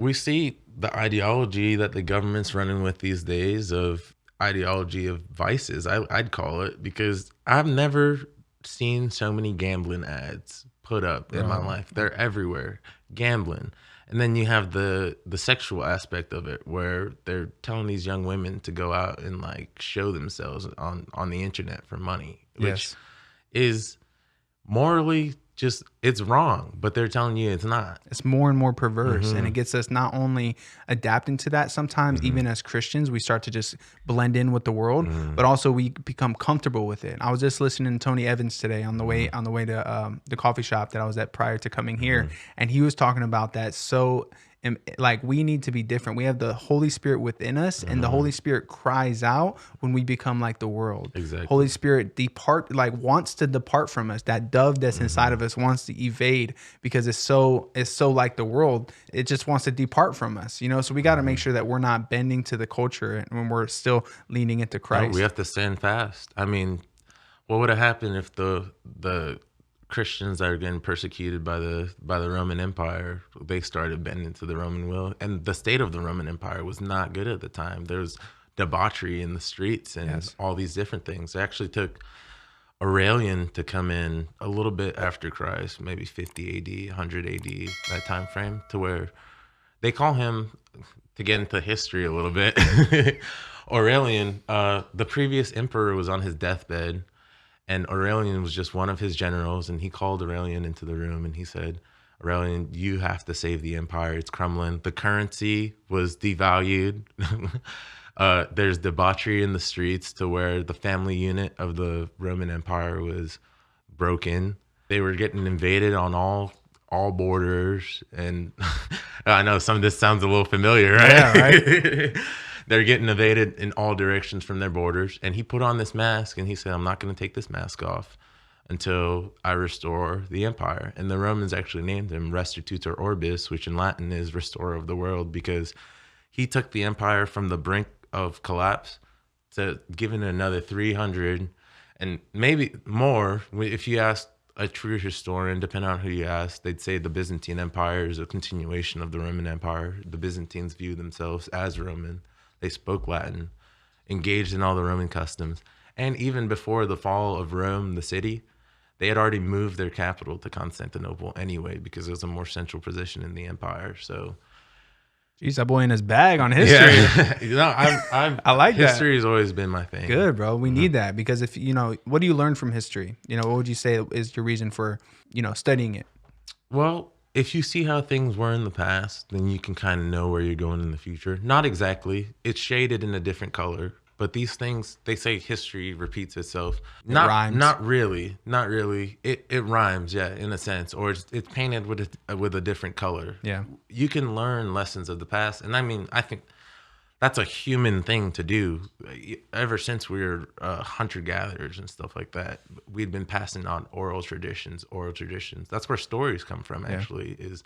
we see the ideology that the government's running with these days of ideology of vices. I'd call it, because I've never seen so many gambling ads put up in my Bro. life. They're everywhere, gambling. And then you have the sexual aspect of it, where they're telling these young women to go out and like show themselves on the internet for money, which Yes. is morally just, it's wrong, but they're telling you it's not. It's more and more perverse, and Hmm. it gets us not only adapting to that sometimes, Hmm. even as Christians we start to just blend in with the world, Hmm. but also we become comfortable with it. I was just listening to Tony Evans today on the way Hmm. to the coffee shop that I was at prior to coming here, Hmm. and he was talking about that. So like, we need to be different. We have the Holy Spirit within us, and the Hmm. Holy Spirit cries out when we become like the world. Holy Exactly. Spirit wants to depart from us. That dove that's inside Hmm. of us wants to evade, because it's so like the world. It just wants to depart from us, so we got to make Hmm. sure that we're not bending to the culture, and when we're still leaning into No, we Christ. have to stand fast. I mean, what would have happened if the Christians that are getting persecuted by the Roman Empire, they started bending to the Roman will? And the state of the Roman Empire was not good at the time. There was debauchery in the streets and Yes. all these different things. It actually took Aurelian to come in a little bit after Christ, maybe 50 AD, 100 AD, that time frame, to where they call him, to get into history a little bit. Aurelian, the previous emperor was on his deathbed, and Aurelian was just one of his generals, and he called Aurelian into the room and he said, Aurelian, you have to save the empire. It's crumbling. The currency was devalued. There's debauchery in the streets, to where the family unit of the Roman Empire was broken. They were getting invaded on all borders, and I know some of this sounds a little familiar, Yeah, right. right? They're getting invaded in all directions from their borders, and he put on this mask and he said, "I'm not going to take this mask off until I restore the empire." And the Romans actually named him Restitutor Orbis, which in Latin is restorer of the world, because he took the empire from the brink of collapse to giving it another 300 and maybe more. If you ask a true historian, depending on who you ask, they'd say the Byzantine Empire is a continuation of the Roman Empire. The Byzantines view themselves as Roman. They spoke Latin, engaged in all the Roman customs. And even before the fall of Rome, the city, they had already moved their capital to Constantinople anyway, because it was a more central position in the empire. So Jeez, that boy in his bag on history. yeah, I've I like that. history has always been my thing. Good, bro. We Mhm. need that, because if what do you learn from history? What would you say is your reason for studying it? Well, if you see how things were in the past, then you can kind of know where you're going in the future. Not exactly. It's shaded in a different color, but these things, they say history repeats itself. It rhymes. Not really. Not really. It rhymes, yeah, in a sense, or it's painted with a different color. Yeah. You can learn lessons of the past, and I mean, I think that's a human thing to do. Ever since we were hunter gatherers and stuff like that, we'd been passing on oral traditions. Oral traditions. That's where stories come from. Yeah. Actually, is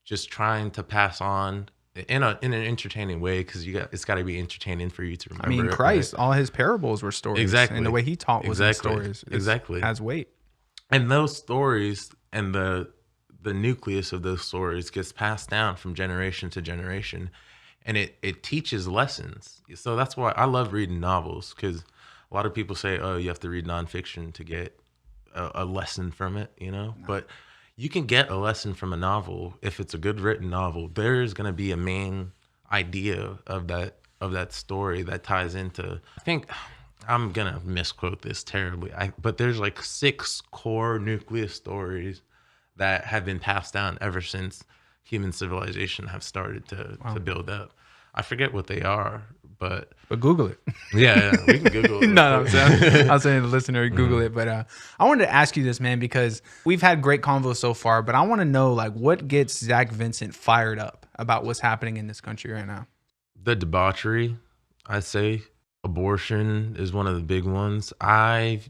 just trying to pass on in an entertaining way, because it's got to be entertaining for you to I mean, remember it, right? Christ, all his parables were stories, and the Exactly. way he taught was in Exactly. stories. Exactly. Has weight. And those stories and the nucleus of those stories gets passed down from generation to generation, and it teaches lessons. So that's why I love reading novels, because a lot of people say, oh, you have to read nonfiction to get a lesson from it, but you can get a lesson from a novel if it's a good written novel. There's going to be a main idea of that story that ties into, I think, I'm gonna misquote this terribly, but there's like 6 core nucleus stories that have been passed down ever since human civilization have started to build up. I forget what they are, but But Google it. yeah, we can Google it real No, quick. I'm saying the listener Google it. But I wanted to ask you this, man, because we've had great convo so far. But I want to know, like, what gets Zach Vincent fired up about what's happening in this country right now? The debauchery, I say. Abortion is one of the big ones. I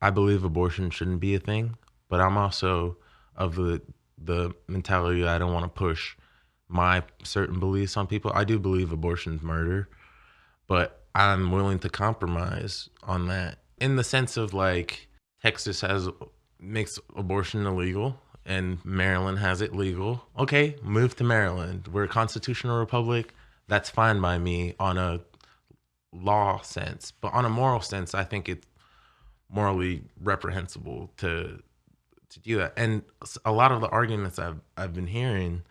believe abortion shouldn't be a thing, but I'm also of the mentality that I don't want to push my certain beliefs on people. I do believe abortion's murder, but I'm willing to compromise on that, in the sense of, like, Texas makes abortion illegal, and Maryland has it legal. Okay, move to Maryland. We're a constitutional republic. That's fine by me on a law sense, but on a moral sense, I think it's morally reprehensible to do that. And a lot of the arguments I've been hearing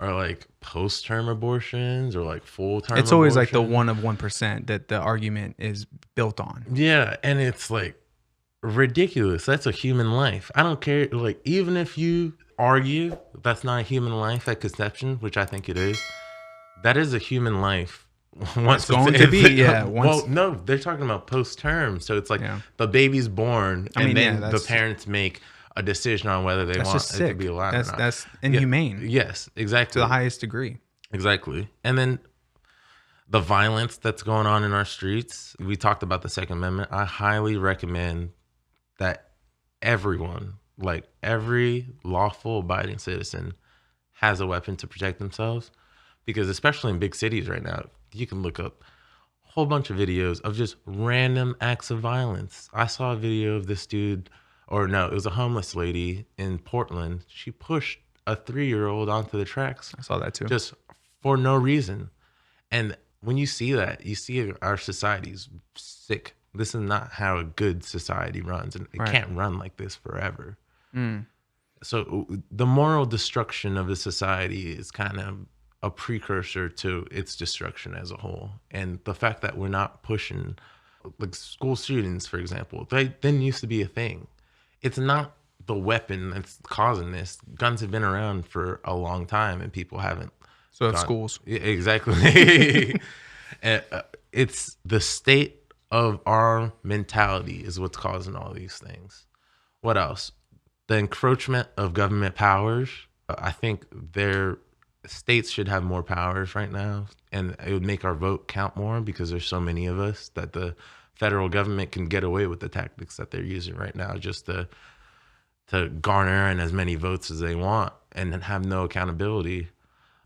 are like post-term abortions or like full-term It's always like the abortion. 1% that the argument is built on. Yeah, and it's like ridiculous. That's a human life. I don't care. Like, even if you argue that's not a human life at conception, which I think it is, that is a human life. It's going to be, yeah. Well, no, they're talking about post-term. So it's like Yeah. the baby's born, I mean, and then yeah, the parents make a decision on whether they that's want just it sick. to be allowed or not. That's inhumane Yes, exactly. to the highest degree. Exactly. And then the violence that's going on in our streets. We talked about the Second Amendment. I highly recommend that everyone, like every lawful abiding citizen, has a weapon to protect themselves. Because especially in big cities right now, you can look up a whole bunch of videos of just random acts of violence. I saw a video of this dude, or no, it was a homeless lady in Portland. She pushed a 3-year-old onto the tracks I saw that too. just for no reason. And when you see that, you see our society's sick. This is not how a good society runs, and it Right. can't run like this forever. Mm. So the moral destruction of the society is kind of a precursor to its destruction as a whole. And the fact that we're not pushing, like school shootings, for example, they didn't used to be a thing. It's not the weapon that's causing this. Guns have been around for a long time, and people haven't. So have gone- schools. Yeah, exactly. And, it's the state of our mentality is what's causing all these things. What else? The encroachment of government powers. I think their states should have more powers right now, and it would make our vote count more because there's so many of us that the federal government can get away with the tactics that they're using right now just to garner in as many votes as they want and then have no accountability.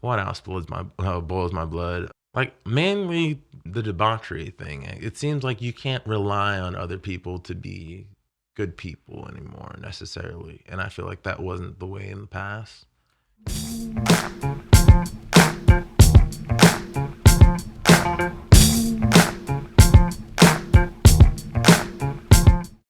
What else boils my blood? Like, mainly the debauchery thing. It seems like you can't rely on other people to be good people anymore necessarily, and I feel like that wasn't the way in the past.